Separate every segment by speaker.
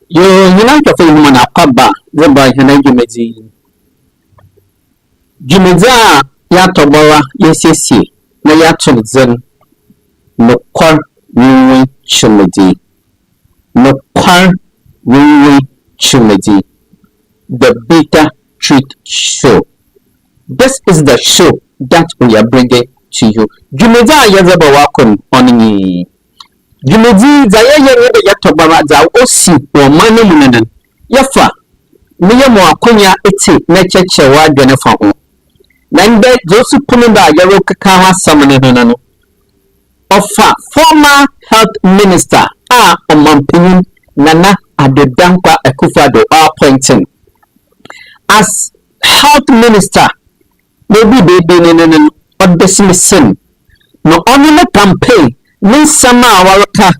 Speaker 1: Yo, nyina ka fe mu na kwaba zeba hena dwumedzi a ya tobora yesiesie na ya tụrụzen no kwar winwi chumedi the Beta Treat Show. This is the show that we are bringing to you. Dwumedzi a yezeba wakon onini Jumedi za yeye de yatobara za osi wo manu munanan yafa miye mo akonya eti na chechewa dwene fa ho na nde josu punu da yaro kaka ha samne no ofa former health minister Omampin Nana Adedankwa Akufo-Addo appointing as health minister maybe baby no odesmisen no only campaign ni sama waraka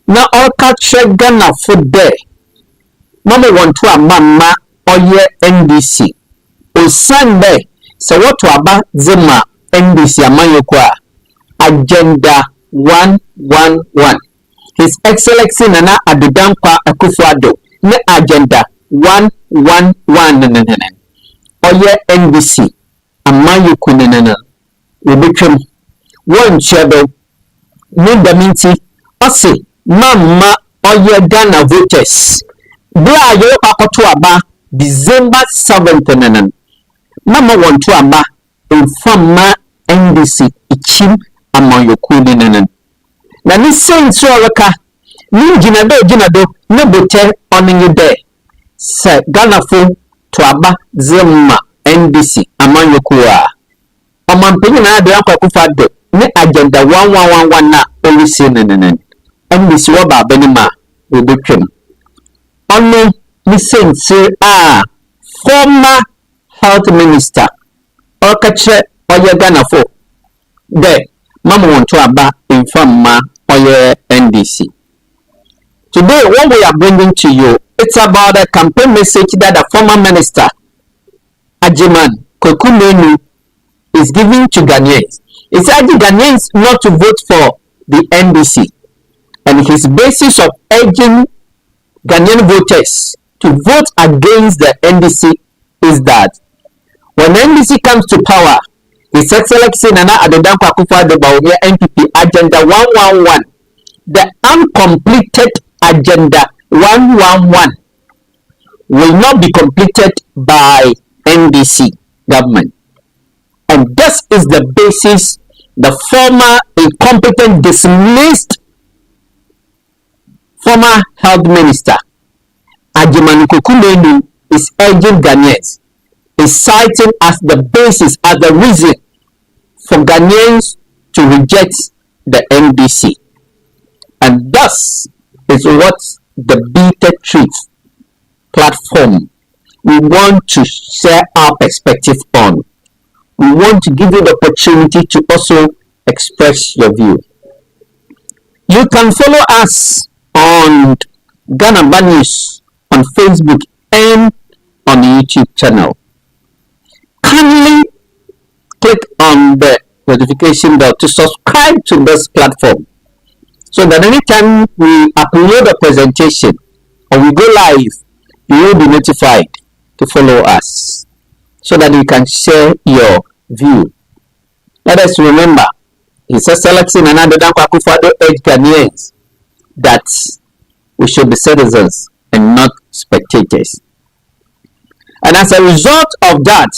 Speaker 1: na orka Ghana for there mama want to mama oye NDC o Sunday so what to aba zema NDC amayokwa agenda 111 His Excellency Nana Adedankwa Akufo-Addo ne agenda 111 oye NDC amayokwa nana obetwem one shadow Mundaminti ose mama oye Ghana voters bra yo pakoto aba December 7th nanan mama want to aba informa NDC ichim amayoku nanan na ni sense oraka ni ginado no bote oninyi de se Ghana fo to aba zema NDC amayoku a Omampin na Adedankwa Akufo-Addo ne agenda 1111 na olisi nenen NDC wa ba benima obetwem ono ni sense former health minister okache oye Ghana fo de mama want to aba informa oye NDC. Today what we are bringing to you, it's about a campaign message that the former minister Ajiman Kokumenu is giving to Ghanaians. It's urging Ghanaians not to vote for the NDC, and his basis of urging Ghanaian voters to vote against the NDC is that when NDC comes to power, His Excellency Nana Adedankwa Akufo-Addo Bawumia NPP Agenda 111, the uncompleted Agenda 111 will not be completed by NDC government. And this is the basis the former incompetent, dismissed former health minister Ajiman Kokumenu is urging Ghanaians, is citing as the basis, as the reason for Ghanaians to reject the NDC. And thus is what the Beta Treat platform we want to share our perspective on. We want to give you the opportunity to also express your view. You can follow us on Ghana News on Facebook and on the YouTube channel. Kindly click on the notification bell to subscribe to this platform so that anytime we upload a presentation or we go live, you will be notified to follow us so that you can share your view. Let us remember, His Excellency Nana Adedankwa Akufo-Addo urged Ghanaians that we should be citizens and not spectators. And as a result of that,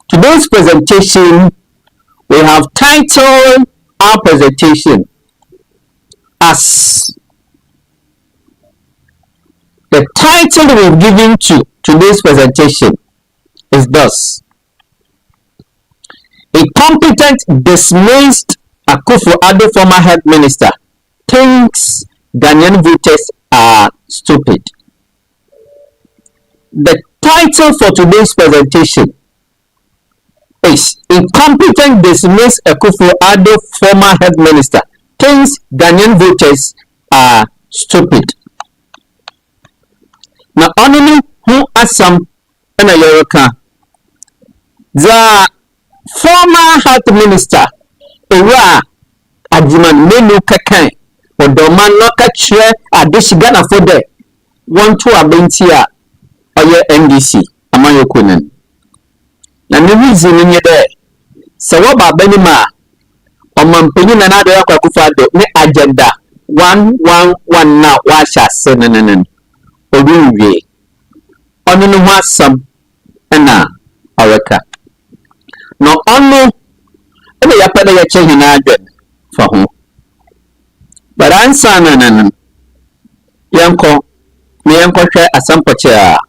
Speaker 1: today's presentation, we have titled our presentation as the title we've given to today's presentation is thus: Incompetent, dismissed Akufo-Addo former health minister thinks Ghanaian voters are stupid. The title for today's presentation is Incompetent, dismissed Akufo-Addo former health minister thinks Ghanaian voters are stupid. Now, only who are some in America, the former health minister Ewa Ajiman Menu Kakai or Doman Loka Chair at this Ghana for there want to abentia oye NDC amayokunen na the reason in there so what ba benima omampenyi na do yakwa Akufo-Addo ne agenda 111 na wa sha senenen oduwe onu no asam na aweka no onu ebe ya pada ya chehi na adwen fa ho but answer nanan yanko hwe asampache a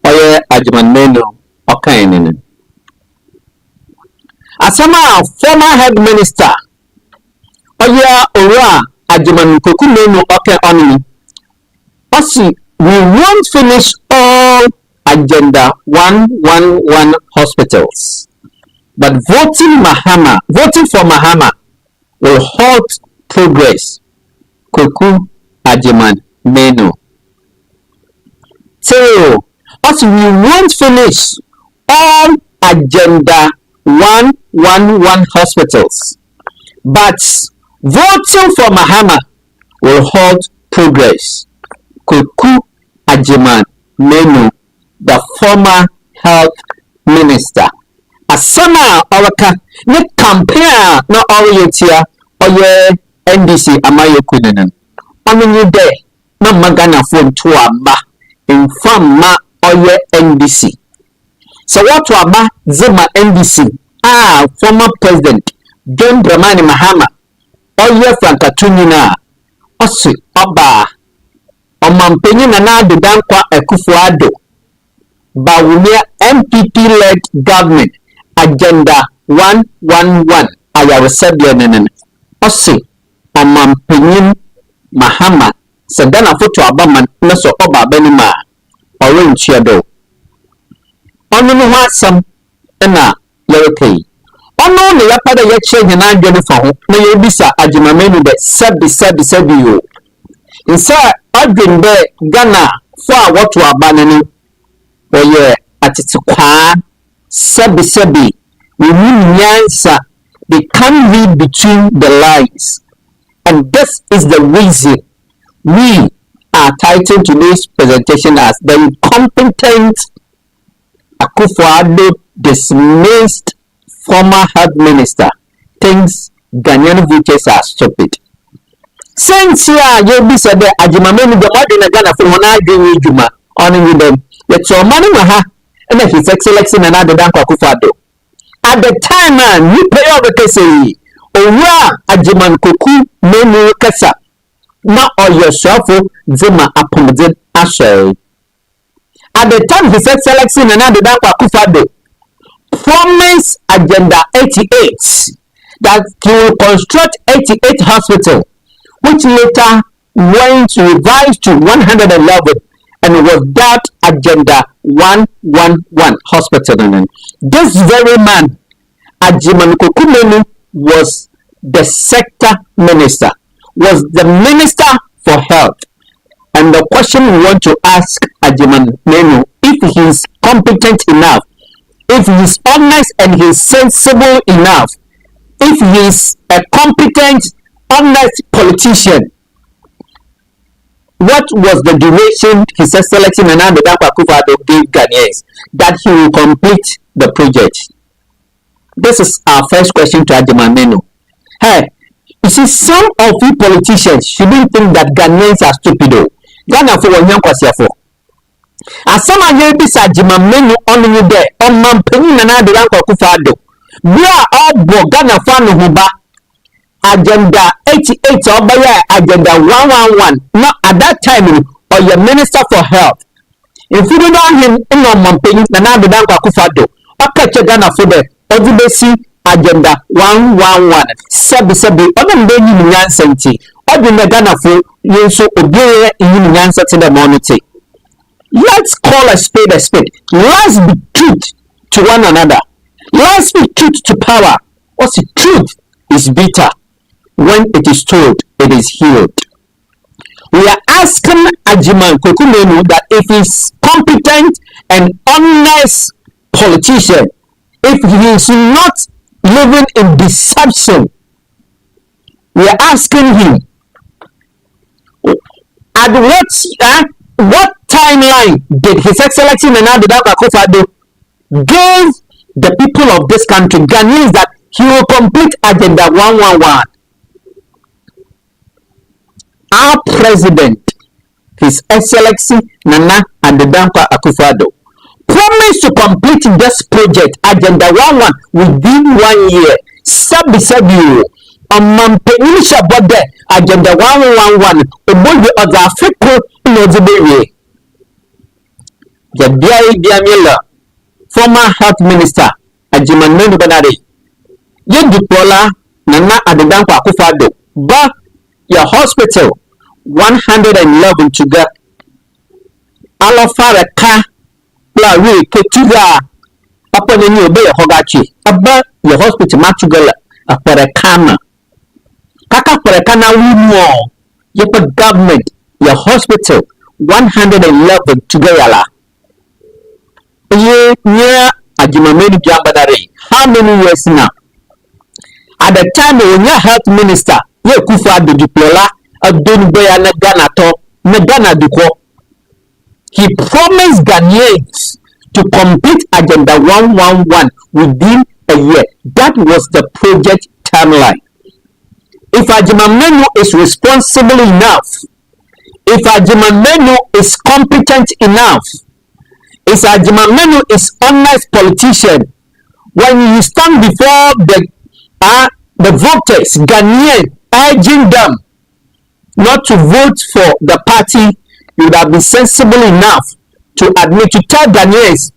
Speaker 1: oye Ajiman Menu okan nenen asama former head minister oya ora Ajiman Menu okan on also we won't finish all agenda 111 hospitals but voting for Mahama will halt progress. Ajiman Menu. So, also we won't finish all agenda 111 hospitals, but voting for Mahama will halt progress. Ajiman Menu, the former health minister. Asama awaka ne campaign na orientia oye NDC amayokunen onye de na magana phone to aba inform ma oye NDC so what aba zema NDC former president John Dramani Mahama oye Frankatuni na osi oba omampenyi na adedan kwa Akufo-Addo bawumia MPP-led government agenda 111 ayaresebia nenen osi omampenyi Mahama sedana foto abaman naso oba benima orenchia do onu no hasam na yerekei onu ne yapada ye chenye na adwene fa ho na yebisa Ajiman Menu de sabi yo insa adwen be Ghana for what abanene oye atete kwa sabi we need answer. They can't read between the lines, and this is the reason we are titling today's presentation as the incompetent Akufo-Addo dismissed former health minister thinks Ghanaian voters are stupid. Since you be said that Ajiman Menu the modern Ghana for one idea juma on with them. Let's all money and if it's excellency and another than Akufo-Addo. At the time, you pay over Kese, or Ajiman Menu Kasa, not all yourself, Zima upon the Asher. At the time, his excellency and another than Akufo-Addo promised agenda 88 that he will construct 88 hospitals, which later went revised to 111 and was that agenda 111 hospital. This very man, Ajiman Menu, was the sector minister, was the minister for health. And the question we want to ask Ajiman Menu, if he is competent enough, if he is honest and he is sensible enough, if he is a competent, honest politician, what was the duration his excellency Nana Akufo-Addo gave Ghanaians that he will complete the project? This is our first question to Ajiman Menu. Hey, you see, some of you politicians shouldn't think that Ghanaians are stupid. Ghana for one young kwasiafo. As some of you be Ajiman Menu on you there, on Mampenny Nana Akufo-Addo. We are all Ghana fan huba. Agenda 88 or by agenda 111. Now at that time, or your minister for health. If you don't him in your Mampenny Nana Akufo-Addo, okay, Ghana for the Odubesi agenda 111. Sabi, other than you Yansanti, or the Ghana for you so obey in Yansa to the money. Let's call a spade a spade. Let's be truth to one another. Let's be truth to power. What's the truth is bitter. When it is told, it is healed. We are asking Ajiman Menu that if he's competent and honest politician, if he is not living in deception, we are asking him at what timeline did His Excellency Nana Addo Dankwa Akufo-Addo give the people of this country, Ghanaians, that he will complete Agenda 111? Our president, His Excellency Nana Addo Dankwa Akufo-Addo, promised to complete this project, Agenda 11, within 1 year. Sabi Mampenyin Shabode, Agenda 111, Oboye Ozafiko Nozibere. Jadiai Diamila, former health minister, Ajimanu Banare. Yedipola Nana Addo Dankwa Akufo-Addo, but your hospital 111 to get Alafara Ka La Ri Ketuga upon the new Bay Hogachi, about your hospital Machugala, a Parakama. Kaka Parakana more. You put government, your hospital 111 to Gayala. Near Ajimamedi Jambadare. How many years now? At the time when your health minister, you Akufo-Addo Duplola, a Dunbaya Nagana to Nagana Duko. He promised Ghanaians to complete Agenda 111 within a year. That was the project timeline. If Ajimamenu is responsible enough, if Ajimamenu is competent enough, if Ajimamenu is honest politician, when you stand before the voters, Ghanaian, urging them not to vote for the party, you would have been sensible enough to admit, to tell Ghanaians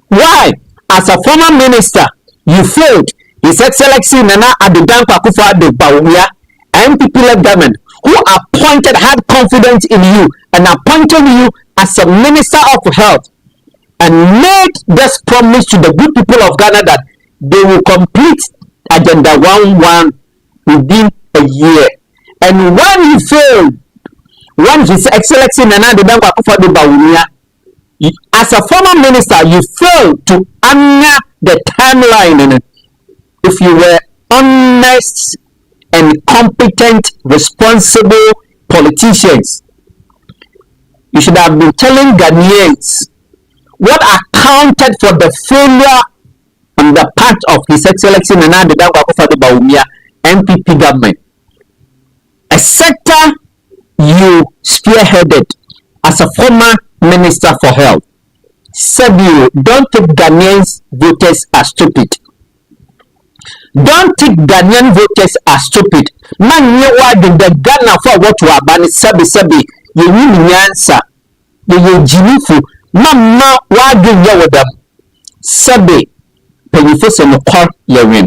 Speaker 1: why, as a former minister, you failed His Excellency Nana Addo Dankwa Akufo-Addo Bawumia MPP-led government, who appointed, had confidence in you and appointed you as a minister of health, and made this promise to the good people of Ghana that they will complete Agenda 111 within a year. And when you failed, when His Excellency Nana Addo Dankwa Akufo-Addo Bawumia, as a former minister, you failed to honor the timeline. If you were honest and competent, responsible politicians, you should have been telling Ghanaians what accounted for the failure on the part of His Excellency Nana Addo Dankwa Akufo-Addo Bawumia MPP government, a sector you spearheaded as a former Minister for Health. Sabi, don't take Ghanaian voters as stupid. Don't take Ghanaian voters as stupid. Man, you are the Ghana for what you are banning. Sabi, you need answer. You jinifu. Mama, why do you with them? Sabi, penifos and call your win.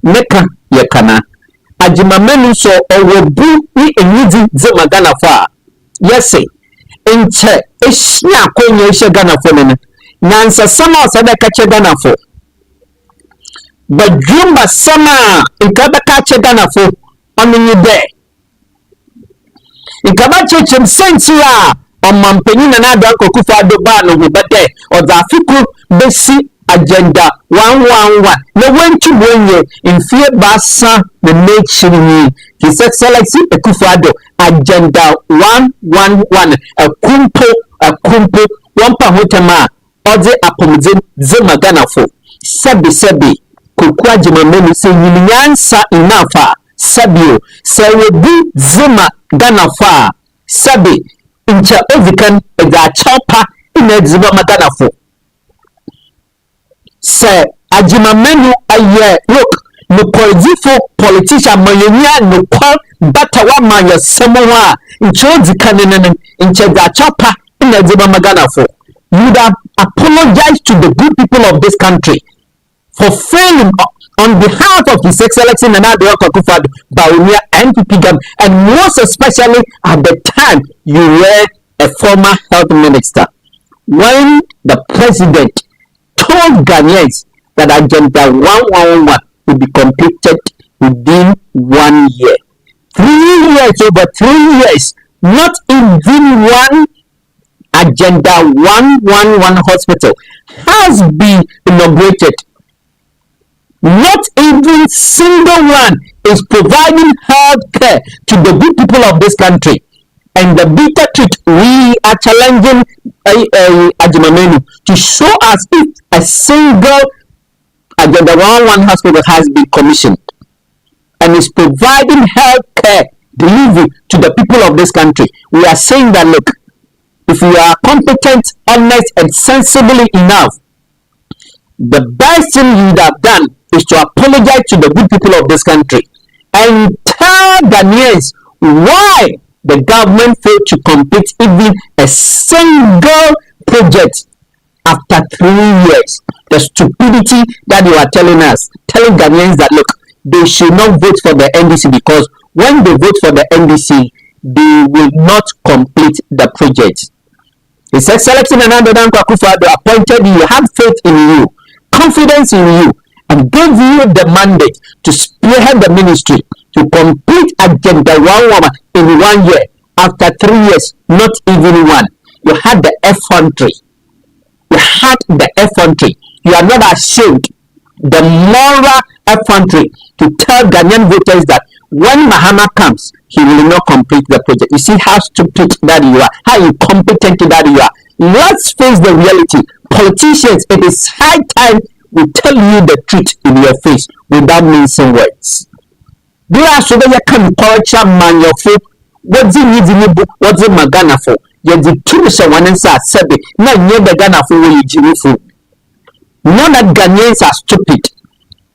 Speaker 1: Neka yakana. Ajimamenu so owobu ni enidi zema Ghana for. Yes, say. Inche eshia kwenye ishe Ghana for nene. Nansa sama osada kache Ghana for. But jumba sama ikaba kache Ghana for. Omini de. Ikaba cheche msensi ya omampenyi na Nana Addo Akufo-Addo bano hubade. Ozafiku besi Agenda 111. No one to bring in fear basa the nation. His Excellency Akufo-Addo Agenda 111. A kumpo wampa hotema oze apomzin zema Ghana fo. Sebi kuku Ajimamenu se nyansa inafa. Sabio sewebu zema Ghana fa. Sabi incha ovikan eza chopa ina zema Ghana fo. Se Ajimamenu aye look nukwazifo politician mayenya nukwa batawa manya samoa inchozi kanene inche da chapa ina zema Ghana fo. You would have apologized to the good people of this country for failing on behalf of His Excellency Nana Addo Akufo-Addo Bawumia NPP government, and most especially at the time you were a former health minister, when the president told Ghanaians that Agenda 111 will be completed within 1 year. 3 years, over 3 years, not even one Agenda 111 hospital has been inaugurated. Not even single one is providing health care to the good people of this country. And the bitter truth, we are challenging Ajimamenu to show us if a single Agenda 111 hospital has been commissioned and is providing health care delivery to the people of this country. We are saying that, look, if you are competent, honest, and sensible enough, the best thing you would have done is to apologize to the good people of this country and tell Ghanaians why the government failed to complete even a single project after 3 years. The stupidity that you are telling us, telling Ghanaians that, look, they should not vote for the NDC because when they vote for the NDC, they will not complete the project. His Excellency Akufo-Addo appointed you, had faith in you, confidence in you, and gave you the mandate to spearhead the ministry to complete Agenda 111 in 1 year. After 3 years, not even one. You had the effrontery. You had the effrontery. You are not ashamed. The moral effrontery to tell Ghanaian voters that when Mahama comes, he will not complete the project. You see how stupid that you are, how incompetent that you are. Let's face the reality. Politicians, it is high time we tell you the truth in your face without mincing words. There are so that you can culture man your food. What's it needs in your book? What's it Magana for? You're the two someone and say, now you're the Ghana for you food. Not that Ghanaians are stupid,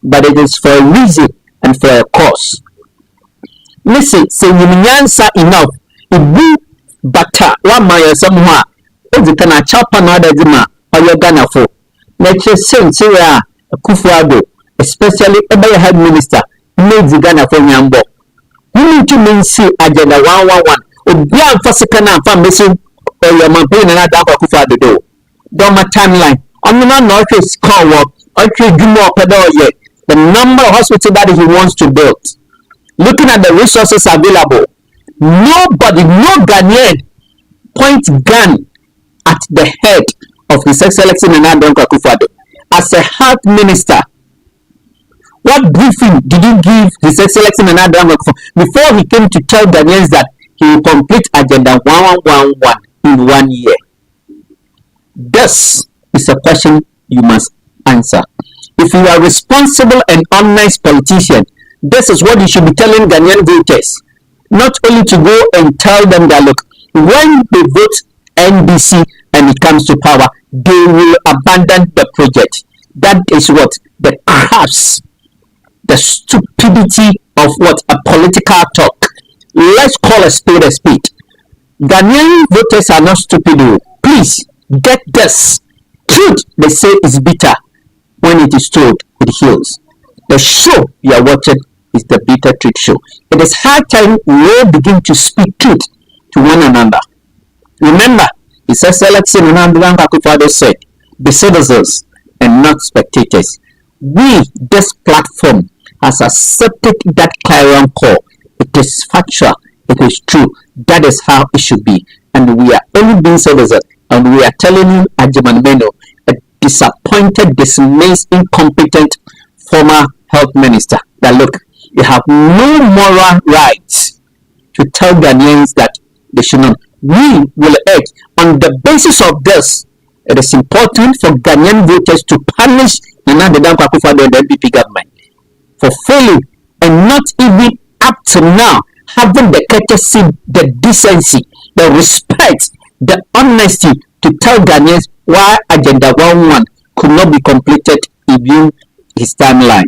Speaker 1: but it is for a reason and for a cause. Listen, say you answer enough. It be better. One my somewhere. If you can chop another dima or you're Ghana for. Let's just say Akufo-Addo, especially a head minister, made the Ghana for Nyambo. You need to mean see Agenda 111. Obian Fasikana and missing or your campaign and Akufo-Addo. Don't my timeline. I'm not score work. Okay, do more pedal yet. The number of hospitals that he wants to build. Looking at the resources available, nobody, no Ghanaian point gun at the head of His Excellency Akufo-Addo. As a health minister, what briefing did you give His Excellency Akufo-Addo before he came to tell Ghanaians that he will complete Agenda 111 in 1 year? This is a question you must answer. If you are responsible and honest politician, this is what you should be telling Ghanaian voters. Not only to go and tell them that, look, when they vote NDC and it comes to power, they will abandon the project. That is what the crafts, the stupidity of what a political talk. Let's call a spade a spade. Ghanaian voters are not stupid. Please get this. Truth, they say, is bitter. When it is told, it heals. The show you are watching is the Bitter Truth Show. It is high time we begin to speak truth to one another. Remember, His Excellency Akufo-Addo said, "Be citizens and not spectators." We, this platform, has accepted that clarion call. It is factual. It is true. That is how it should be. And we are only being citizens. And we are telling you, Ajimamenu, a disappointed, dismissed, incompetent former health minister, that look, you have no moral rights to tell Ghanaians that they should not. We will urge on the basis of this. It is important for Ghanaian voters to punish Nana Akufo-Addo and the NPP government for failing and not even up to now having the courtesy, the decency, the respect, the honesty to tell Ghanaians why Agenda 111 could not be completed within his timeline.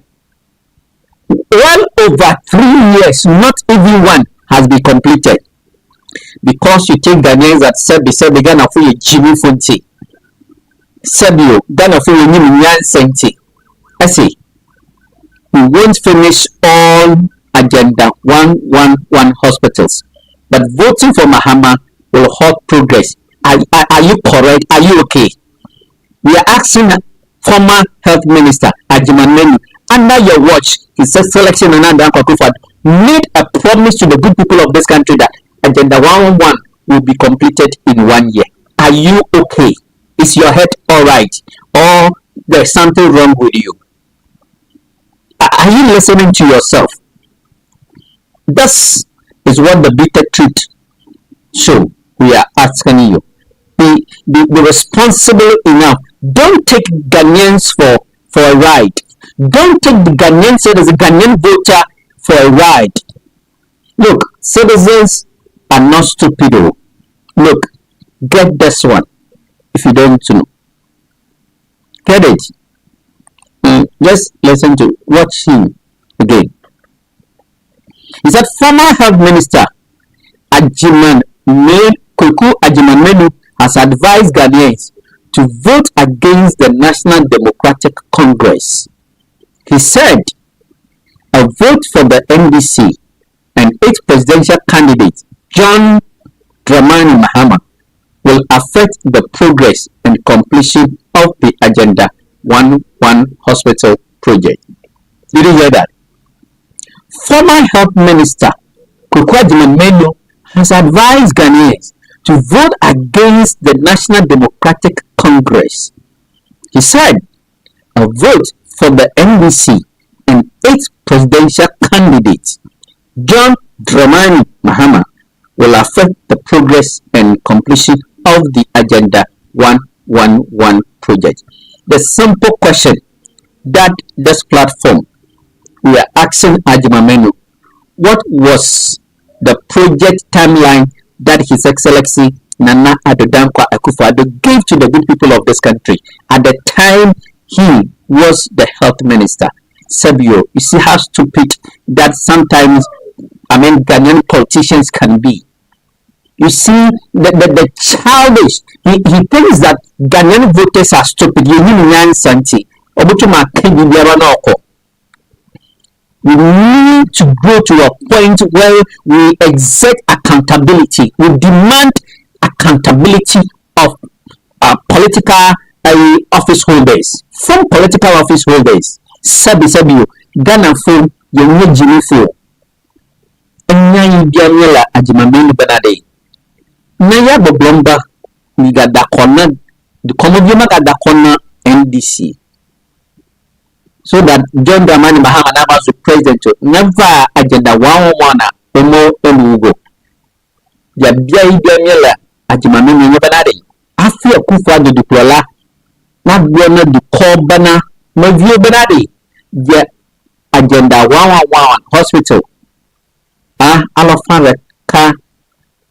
Speaker 1: Well over 3 years, not even one has been completed. Because you take Ghanaians that said the Ghana for a Jimmy Fonte. Sabio, Ghana for a Nyan Senti. I say, we won't finish all Agenda 111 hospitals. But voting for Mahama will halt progress. Are you correct? Are you okay? We are asking former health minister Ajimamenu, under your watch, His Excellency Akufo-Addo made a promise to the good people of this country that Agenda 111 will be completed in 1 year. Are you okay? Is your head all right? Or there's something wrong with you? Are you listening to yourself? This is what the Bitter Truth Show we are asking you. be responsible enough. Don't take Ghanaians for a ride. Don't take the Ghanaian as a Ghanaian voter for a ride. Look, citizens are not stupid. Look, get this one if you don't know. Get it? Just listen to watch him again. He said former health minister Akufo-Addo has advised Ghanaians to vote against the National Democratic Congress. He said a vote for the NDC and its presidential candidate John Dramani Mahama will affect the progress and completion of the Agenda 11 hospital project. Did you hear that? Former health minister Akufo-Addo has advised Ghanaians to vote against the National Democratic Congress. He said a vote for the NDC and its presidential candidate John Dramani Mahama will affect the progress and completion of the Agenda 111 project. The simple question that this platform we are asking Ajimamenu, what was the project timeline that His Excellency Nana Addo Dankwa Akufo-Addo gave to the good people of this country at the time he was the health minister? Sabio, you see how stupid that sometimes Ghanaian politicians can be. You see the childish. He thinks that Ghanaian voters are stupid. You need santi. We need to go to a point where we exert accountability. We demand accountability of political office holders. From political office holders. Sabi, Ghana phone, you need Jimmy phone. Enya Bianela Ajimamenu Benade. Naya Boblomba, we got that corner, the Comodiuma got that corner NDC. So that John Dramani Mahama was the president, never Agenda 111 Omo Elugo. Ya Bianela Ajimamenu Benade. After Akufo-Addo Duklola, not Buona Dukobana, Mavio Benade. Ya Agenda 111 hospital. Alofan ka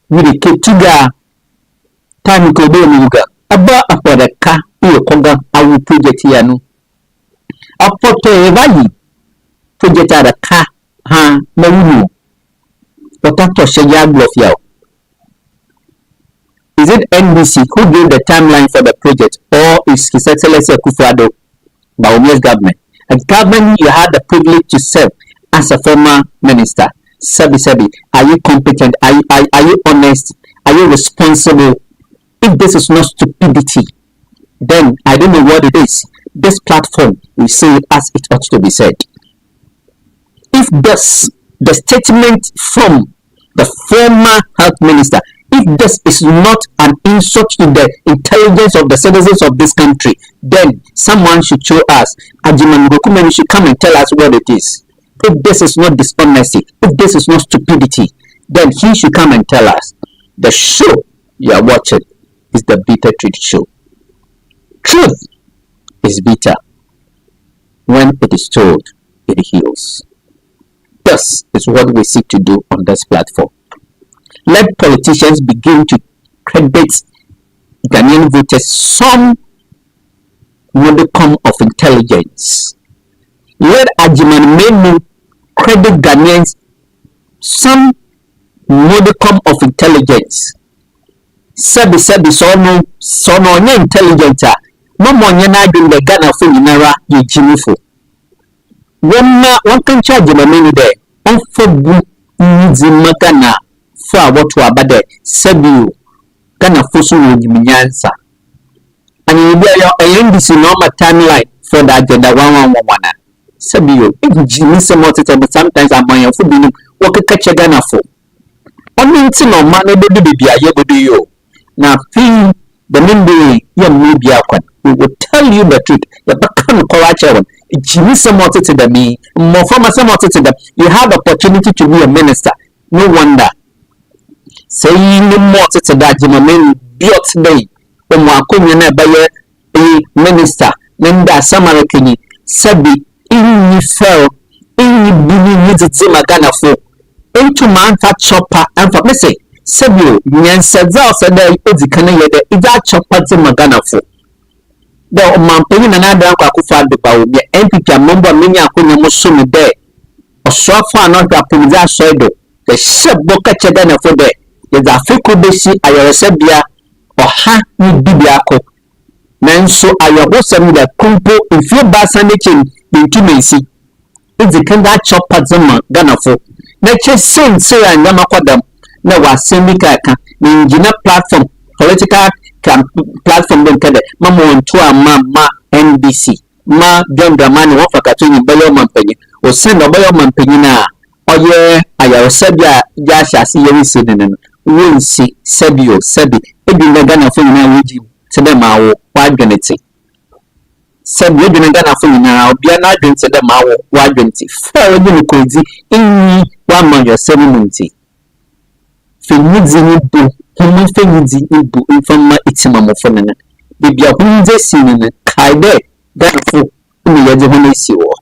Speaker 1: wiri ketuga time ko be muga aba afore ka iyo konga awu project ya no apoto evayi project ada ka ha mawunu potato sheya glofia. Is it NBC who gave the timeline for the project, or is His Excellency Akufo-Addo Baumie's government? A government you had the privilege to serve as a former minister. Sabi, are you competent? Are you honest? Are you responsible? If this is not stupidity, then I don't know what it is. This platform will say it as it ought to be said. If this, the statement from the former health minister, if this is not an insult to the intelligence of the citizens of this country, then someone should show us. Ajimamenu should come and tell us what it is. If this is not dishonesty, if this is not stupidity, then he should come and tell us. The show you are watching is the bitter truth show. Truth is bitter. When it is told, it heals. This is what we seek to do on this platform. Let politicians begin to credit Ghanaian voters some modicum of intelligence. Let Ajimamenu credit Ghanaians some modicum of intelligence. Sabi sono intelligent. No more na doing the Ghana for Nara ye Jimifo. One can charge Ajimamenu there. On for bu Magana for what to abade Sabi Ghana Fosu Jiminyansa. And you be your NDC normal timeline for the Agenda 111. Sabio, if Jimmy Samotet, but sometimes I'm my food, what a catch a Ghana for. Only it's no man, nobody be a year. Now, feel the Mindy, young media, we will tell you the truth. The Bakan Korachawan, Jimmy Samotet to the me, more from a Samotet to them. You have opportunity to be a minister. No wonder. Saying no more to that Jimmy built today. akonya na baye minister nda samara kenyi sabi inni fell inni bini nizitse magana fo into man fa chopper and for me say sabi nyansadza osada odikana yede ida chopper ze magana fo the mampeni na nada kwa Akufo-Addo ba obi NPP amombo amenya akonya musumu de osofo another apologize soido the shebo ka cheda na fo de the Africa besi ayeresebia oha ni bibiako nanso ayobosam da kumpo ifie basa nechen bintumesi ezikanda chopper zema ganafo na chesense ya nyama kwadam na wasembika ka ni ngina platform political platform den kede mama wonto ama NBC ma John Dramani wafakato ni bayo mampanyi o send bayo mampanyi na oye ayarosabia ja hyase yewisi nene wonsi sabio sabi edwinga ganafo na wuji sede mawo wadwenete sabi edwinga ganafo na obia na adwente sede mawo wadwenete fa odwini kozi inni wa man yosemi munti fenyizi ni bu human fenyizi ni bu infama itima mofonene bibia hunje sinene kaide ganafo ni yaje hono isiwo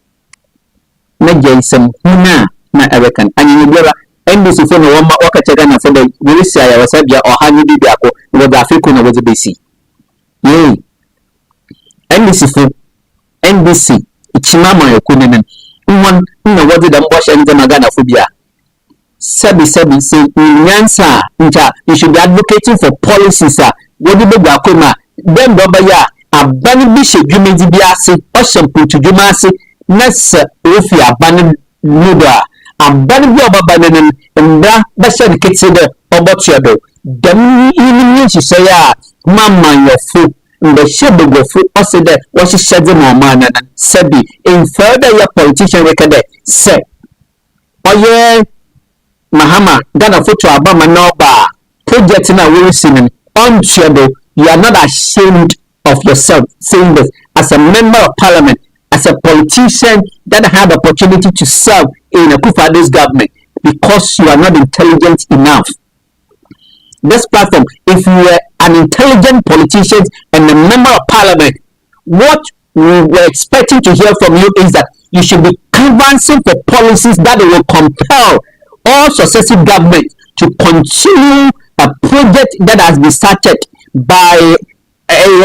Speaker 1: na jaisam huna na American anyi biara NBC fo no wama wakacha Ghana fo de wirisi aya wasabia ohanyu bibia ko wo da Africa na woze besi NBC ichimama yokunenen nwan na woze da mbosha nje magana fo bia sabi say nyansa nja you should be advocating for policies wodi be akoma dem do ba ya abani bi shedwumedi bi ase oshemputu dwuma ase nasa ofi abani nuda abani bi obabanenen nda ba sha kitse de obotuado dam yini hye ya mama yofo nda shebegofo osede wo hyehyede mo mana sabi in further ya politician rekede se oye Mahama Ghana photo abama no ba project na we sinin on shadow. You are not ashamed of yourself saying this as a member of parliament, as a politician that had the opportunity to serve in Akufo-Addo's government because you are not intelligent enough. This platform, if you were an intelligent politician and a member of parliament, what we were expecting to hear from you is that you should be canvassing for policies that will compel all successive governments to continue a project that has been started by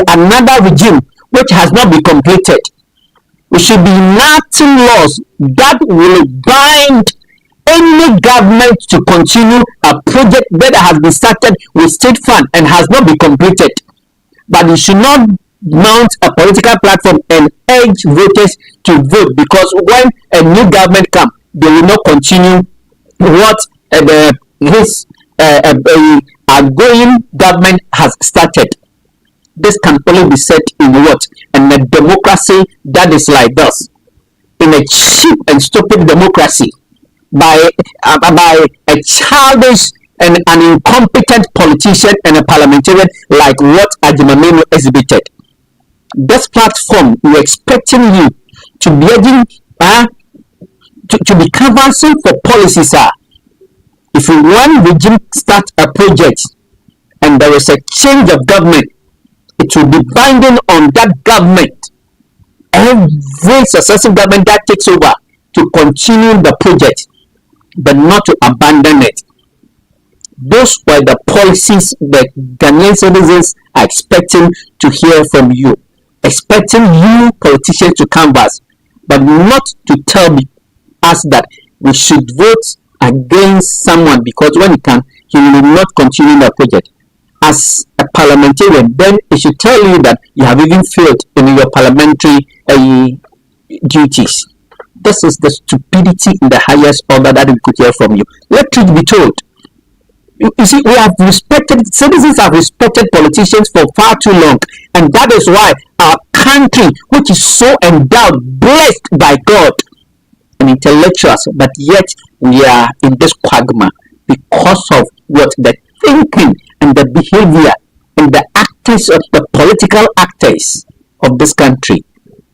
Speaker 1: another regime which has not been completed. We should be enacting laws that will bind any government to continue a project that has been started with state fund and has not been completed. But you should not mount a political platform and urge voters to vote because when a new government comes, they will not continue what his outgoing government has started. This can only be said in what? In a democracy that is like this. In a cheap and stupid democracy by a childish and an incompetent politician and a parliamentarian like what Ajimameno exhibited. This platform, we're expecting you to be to be canvassing for policies. If one regime starts a project and there is a change of government, it will be binding on that government, every successive government that takes over, to continue the project, but not to abandon it. Those were the policies that Ghanaian citizens are expecting to hear from you, expecting you politicians to canvass, but not to tell us that we should vote against someone because when he will not continue the project. As a parliamentarian, then it should tell you that you have even failed in your parliamentary duties. This is the stupidity in the highest order that we could hear from you. Let truth be told. You see, citizens have respected politicians for far too long, and that is why our country, which is so endowed, blessed by God and intellectuals, but yet we are in this quagmire because of what the thinking and the behavior and the actors of the political actors of this country.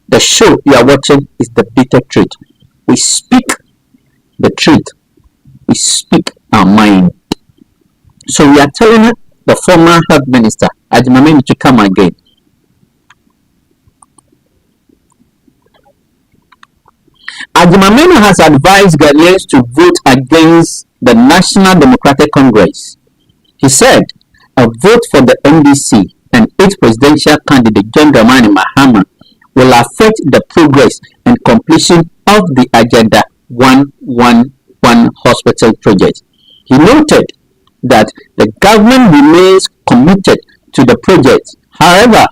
Speaker 1: The show you are watching is the bitter truth. We speak the truth. We speak our mind. So we are telling the former health minister, Ajimamenu, to come again. Ajimamenu has advised Ghanaians to vote against the National Democratic Congress. He said a vote for the NDC and its presidential candidate John Dramani Mahama will affect the progress and completion of the Agenda 111 hospital project. He noted that the government remains committed to the project. However,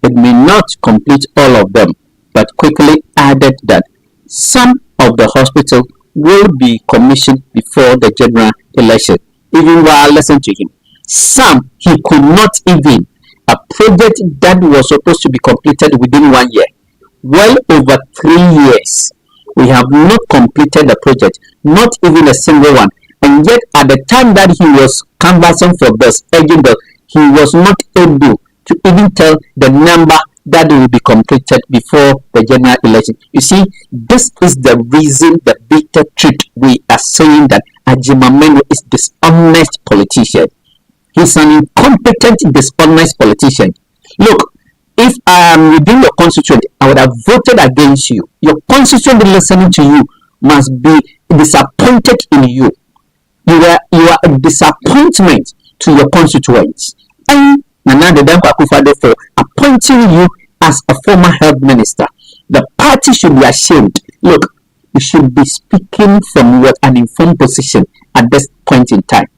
Speaker 1: it may not complete all of them, but quickly added that some of the hospitals will be commissioned before the general election. Even while listening to him, some he could not even. A project that was supposed to be completed within 1 year, well over 3 years. We have not completed the project, not even a single one. And yet, at the time that he was canvassing for this agenda, he was not able to even tell the number that will be completed before the general election. You see, this is the reason, the bitter truth. We are saying that Ajimamenu is dishonest politician. He's an incompetent, dishonest politician. Look, if I am within your constituent, I would have voted against you. Your constituent listening to you must be disappointed in you. You are a disappointment to your constituents. And Nana Akufo-Addo for appointing you as a former health minister. The party should be ashamed. Look, you should be speaking from what an informed position at this point in time.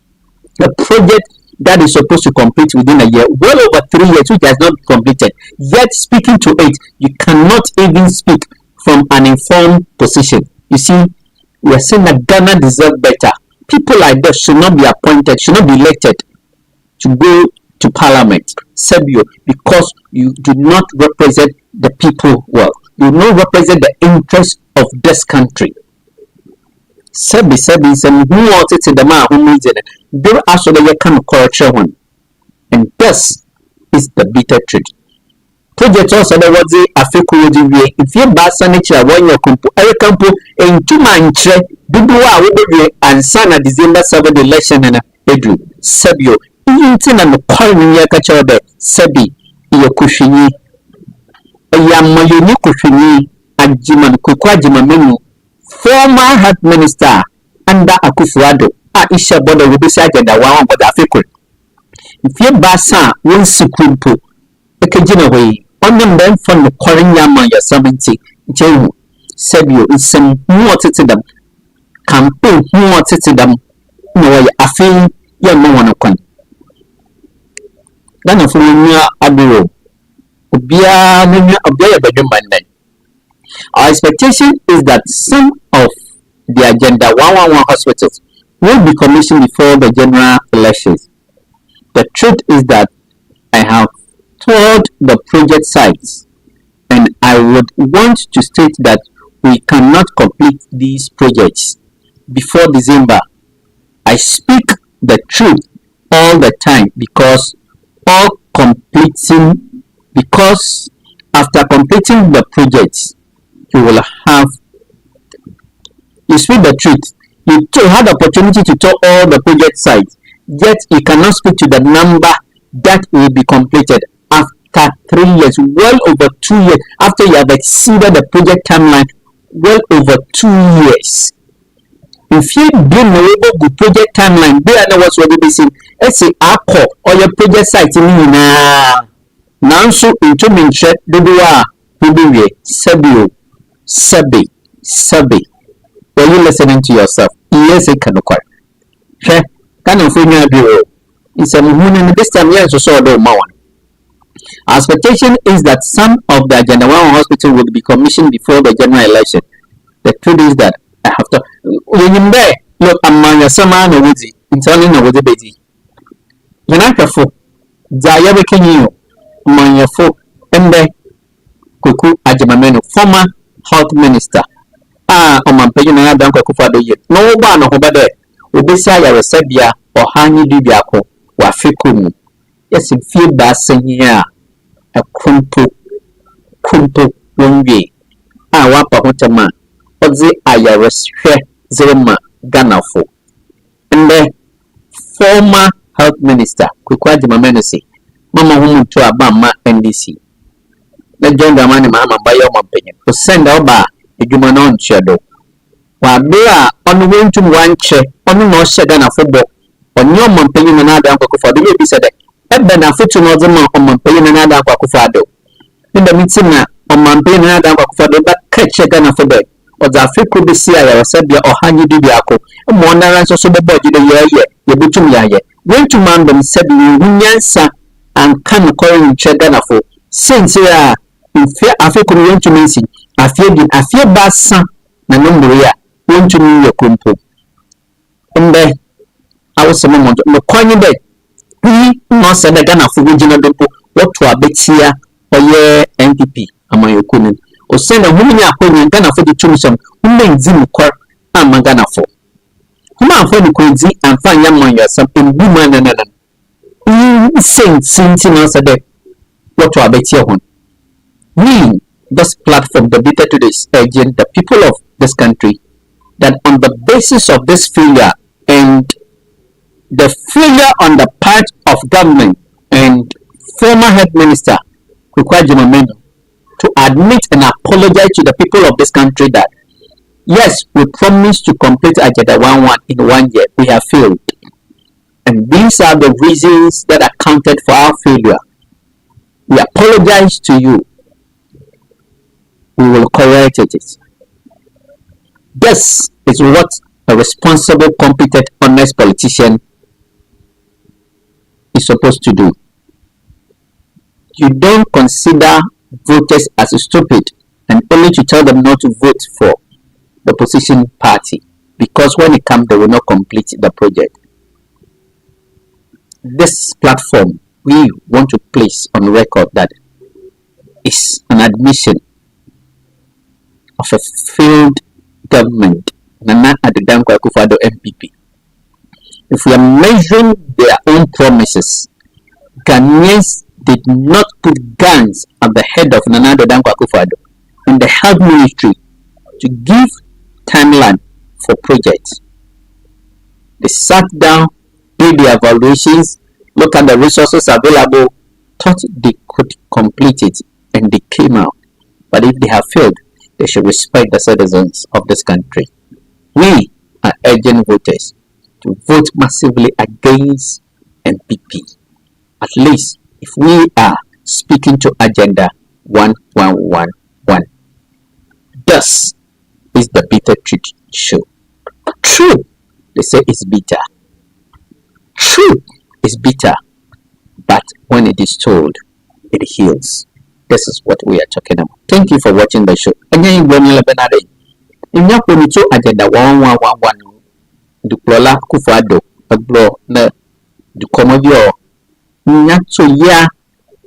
Speaker 1: The project that is supposed to complete within a year, well over 3 years, which has not completed, yet speaking to it, you cannot even speak from an informed position. You see, we are saying that Ghana deserves better. People like that should not be appointed, should not be elected to go to parliament, Sebio, because you do not represent the people well. You do not represent the interests of this country. Sebi some who wanted to the man who needs it. There are so that can correct one. And this is the bitter truth. Project also that was the Africa if you pass on nature 1 year compo, every campo in 2 months, Dubua will be and son at December 7 election and Edu Sebio. Intin and the calling your catcher the Sebi, Yokushini, a Yamayuni Kushini, and Jiman Kukwajimamenu. Former health minister under Akufo-Addo, Aisha Bodo will be said that one but African. If you basa one sukrumpo, a kajina way, on them then from the calling yama your 70, Jehu, Sebio is some more to them. Campaign more to them. No, I feel you're no one of one. Then of Lunia Aduro, Ubia Obia bedroom by night. Our expectation is that some of the Agenda 111 hospitals will be commissioned before the general elections. The truth is that I have toured the project sites and I would want to state that we cannot complete these projects before December. I speak the truth all the time because after completing the projects, you will have, you speak the truth. You had the opportunity to tour all the project sites, yet you cannot speak to the number that will be completed after 3 years, well over 2 years, after you have exceeded the project timeline, well over 2 years. If you do know the project timeline, they are the ones who will be seen. Let's say, Akko or your project site in now, so into Minche, Dudua, Dubuye, Sebio. Sabi. Were you listening to yourself? Yes, I can quite. Share, can of you it's a moon and this time, yes, or so. Our expectation is that some of the Agenda 1 hospital will be commissioned before the general election. The truth is that I have to. When you there, look, among your summer and woodsy, in telling the woody baby. You're not careful. Zaya waking you among your folk, and there, Kuku Ajimamenu, former health minister. On paying another Akufo-Addo yet. No one over there will be say a Sebia or Hani Dibiako or Afrikumu. Yes, in few basin here a crumpo wongi. Wapa Hotama, but the Ayares Zerma Ganafo. And the former Health Minister, Akufo-Addo Menese, Mama Woman to Abama NDC. The John Gamani Mama Bayo Mampany, to send over the Jumanon shadow. While they are on the way to one check, on the North Shagan of football, on your Mampany and another Akufo-Addo, maybe said, Eben a foot to Northern on Mampany and another Akufo-Addo. In the meeting, on Mampany and another Akufo-Addo, but catch a gun of football. Or the Africa be see I said, or Hanny Dibiako, a monarch also the body the year, the Butum Yaye. When to man them said, Yansa and can call in Cheganafo, since they are in fear Africa went to Macy, I fear Bassa, Nanumbria, went to New York Kumpo. And there I was a moment, no coin in bed. We must say the Ganafo regional dumpo, what to a bit here, or ye NPP, among your kunin. Or send a woman appointment Ghana for the tourism, who may Zim Court and Magana for. Who are for the Queen and find young man something woman and another. Saint since in answer that what to abet your one. We, this platform, debated to this agent, the people of this country, that on the basis of this failure and the failure on the part of government and former head minister, Akufo-Addo, to admit and apologize to the people of this country that yes, we promised to complete Agenda 1 in 1 year. We have failed. And these are the reasons that accounted for our failure. We apologize to you. We will correct it. This is what a responsible, competent, honest politician is supposed to do. You don't consider voters as stupid and only to tell them not to vote for the opposition party because when it comes they will not complete the project. This platform we want to place on record that is an admission of a failed government, Nana Akufo-Addo MPP. If we are measuring their own promises, Ghanaians did not put guns at the head of Nana Akufo-Addo in the health ministry to give timeline for projects. They sat down, did the evaluations, look at the resources available, thought they could complete it, and they came out. But if they have failed, they should respect the citizens of this country. We are urging voters to vote massively against MPP. At least if we are speaking to Agenda 1111. Thus is the bitter truth show. True, they say it's bitter. Truth is bitter, but when it is told, it heals. This is what we are talking about. Thank you for watching the show. And then in your to Agenda 1111, the Akufo-Addo, the Commodio. Nyato ya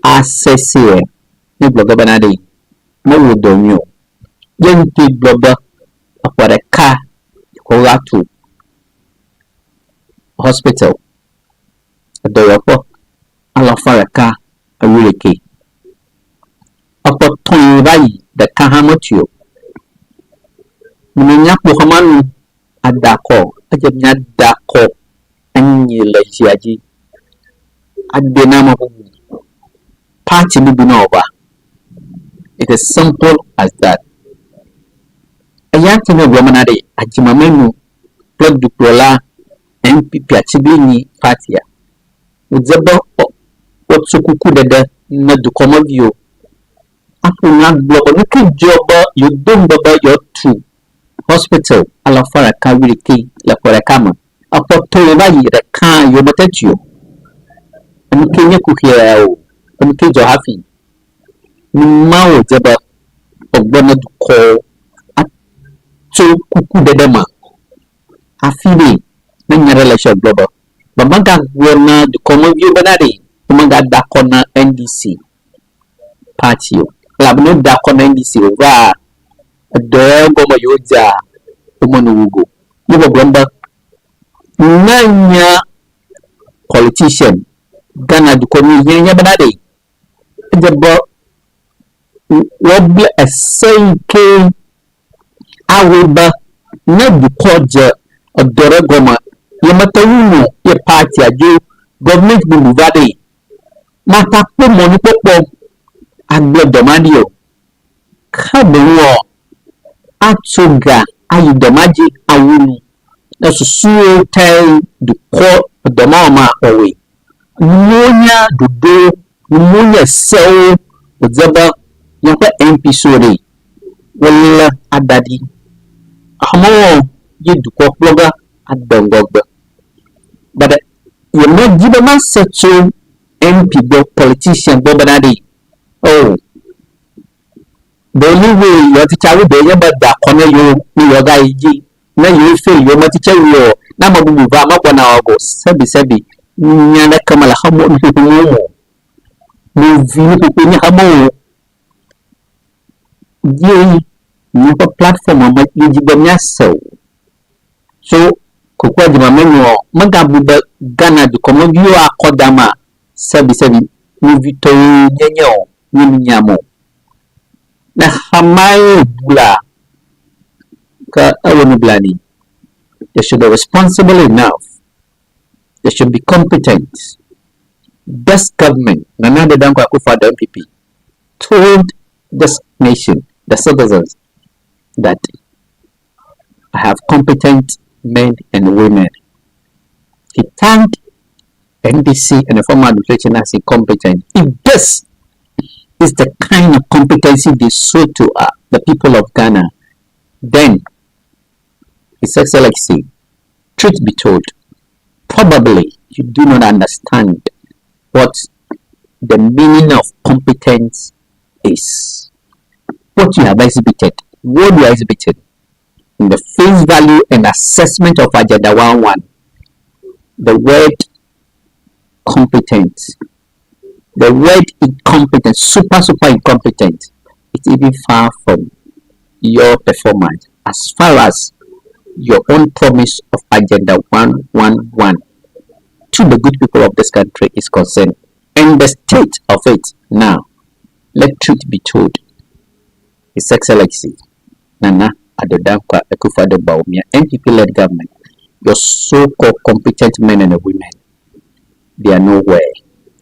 Speaker 1: asese ni blogger banade mo wo donyo yenti blogger akwara ka ko atu hospital adoyapo ala fara ka awireke apo ton bayi da ka hamotio ni nyapo hamanu adako ajenya dako anyi lajiaji Adenama party over. It is simple as that. A young thing of Romanade, a Jimamenu, Plug Duprola, MPP Achibini Party. With the what so could not to come of you. Upon block a little job, you don't bother your two. Hospital, Alafara Kawiki, La Korakama. Upon Toleva, the car you but you. Kenya kukia mkejo hafi mao jaba ogbona duko ato kuku dedema afide na nyare la shop global bamaga wona the common view banade bamaga dakona NDC party labno dakona NDC wa dogo mayoja umonugo yibo gbamba nanya politician Ghana du komi yenya banade the woble a senke aweba na du koja odore goma ye matawuno ye party ajo government bi move ade mata po money popo agbe domadio ka be wo atuga ayi domaji awunu na susuo tai de ko domama owe nunya dodo nunya sew ozaba yapa MP sori wala adadi ahmo yidu ko ploga adangogba but you not give a such MP go politician go banadi oh the only way you teacher will be able to corner you guy na you feel your teacher you na mabubu ba makwana wago sebi nyana kamala hamo nukumu muvini kukunya hamo ye nuko platform ama yijibanya so kokwa jima menyo magabu Ghana di komo biyo akodama sebi muvito nyenyo nyamo na hamayo bula ka awoni blani. They should be responsible enough. They should be competent. Best government, Nana Akufo-Addo MPP, told this nation, the citizens, that I have competent men and women. He thanked NDC and the former administration as incompetent. If this is the kind of competency they show to the people of Ghana, then His Excellency, truth be told, probably you do not understand what the meaning of competence is. What you have exhibited, what you are exhibiting in the face value and assessment of Agenda 1.1, the word competent, the word incompetent, super incompetent, it's even far from your performance as far as your own promise of Agenda 1.1.1 to the good people of this country is concerned. And the state of it now, let truth be told, His Excellency Nana Akufo-Addo Bawumia, NPP-led government, your so-called competent men and women, they are nowhere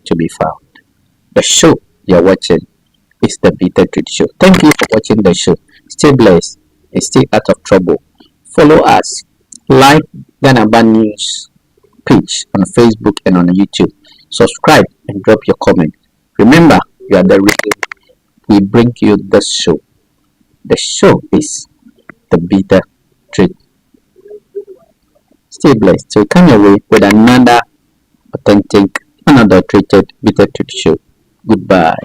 Speaker 1: to be found. The show you're watching is the Bitter Truth Show. Thank you for watching the show. Stay blessed and stay out of trouble. Follow us, like Ghana News page on Facebook and on YouTube. Subscribe and drop your comment. Remember, you are the reason we bring you this show. The show is the Bitter Truth. Stay blessed. So come your way with another authentic, unadulterated Bitter Truth Show. Goodbye.